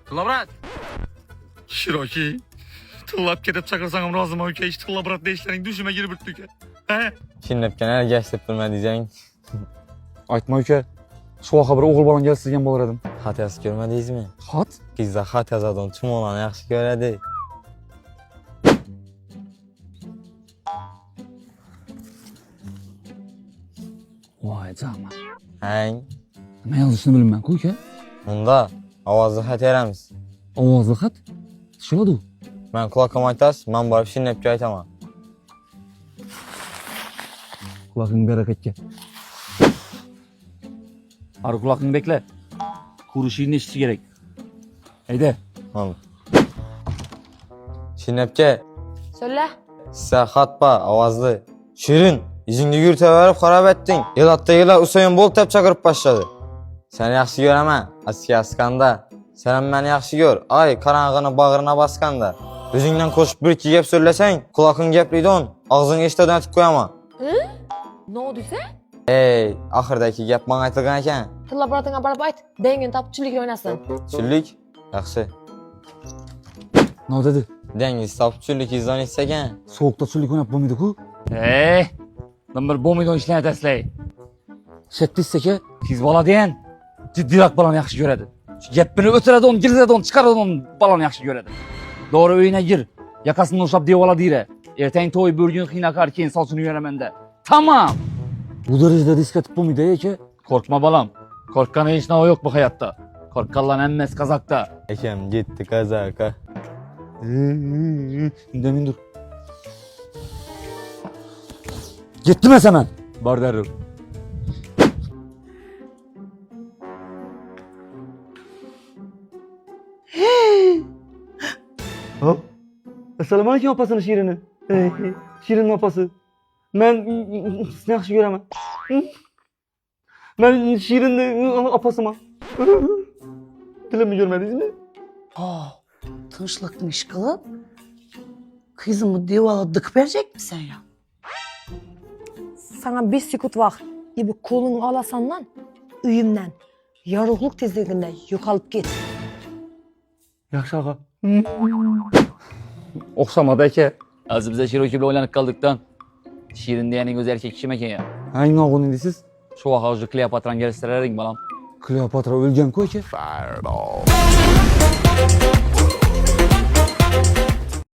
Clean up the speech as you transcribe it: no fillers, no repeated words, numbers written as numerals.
Tilla Shiroki. Tillab ketib chaqirsanım rozimman uka. Ish tilla brat deyishlaring dushima girib bitdi uka. He? Shinnabga nari gash deb bilma diyang. Aytma uka. Shu vaqa bir o'g'il bolam kelsigan bo'lar edim. Xat yozib ko'rmadingizmi? Xat? Qizlar xat yozadigan chumolani yaxshi ko'radi. Voy jama. Hang. Nima yozishni bilmayman-ku uka. Unda ovozli xat beramiz. Ovozli xat? Tushiradi. Men quloqqa aytasiz, men borib Shinnabga aytaman. Quloqing barakatga. Ar quloqingni bekla. Ko'rishingni eshitish kerak. Hayda. Mana. Shinnabga Söyle. size xat bor, ovozli. Shirin, yuzingni yurtaverib xarob etding. Elatdagilar Usayn Bolt deb chaqirib boshladi. Seni yaxshi ko'raman, askiga askanda. Sen meni yaxshi ko'r. Ay, qarang'ini bag'rina bosganda. O'zingdan qo'shib bir ikki gap so'zlasang, quloqing gapliydan, og'zing eshitadigan etib qo'yaman. Ne olduysa? Ey, oxirdagi gap menga aytilgan ekan. Tilla bratına barab ayt. Dengin tapıp çillik oynasın. Chullik? Yaxshi. Ne dedi? Dengiz topib chullik izdan etsagan. Sovuqda chullik o'ynab bo'lmaydi-ku. Bir bo'lmaydigan ishlarni taslay. Shetdisaka, Siz bola deyin, jiddiyroq balani yaxshi ko'radi. Gapini o'tiradigan, girzadigan, chiqaradigan balani yaxshi ko'radi. Doğru uyuna gir. Yakasını uçlap devola dire. Ertang to'y bir gün qiynaqar keyin sochini yuramanda. Tamam. bu darajada risk etib bo'lmaydi aka. Korkma balam. Korkkan hech narsa yo'q bu hayotda. Korkkanlar emmas qazaqda. Akam ketdi qazaka. Indamin dur. Gitdimi sen? Bor darrov. Hop. Assalomu alaykum opasini Shirini. Shirin opasi. Men sizni yaxshi ko'raman. Men Shirinni opasiman. Dilimni görmedingizmi? Tinçlıkını iş kılıp kızımı devala dık verecek misin ya? Sana 5 sekund vaqt. Bu kolunu alasandan, uyumdan, yorug'lik tezliginde yo'qolib ket. Yaxshi ağa. O'xshamadi aka. Hozir biz Shiroki bilan o'ylanib qoldik-dan. Shirin deganing o'zi erkak kishi ekan ya. Hangi o'g'il deysiz? Shu vaqt Kleopatrani kelistiraring balam. Kleopatra o'lgan-ku aka.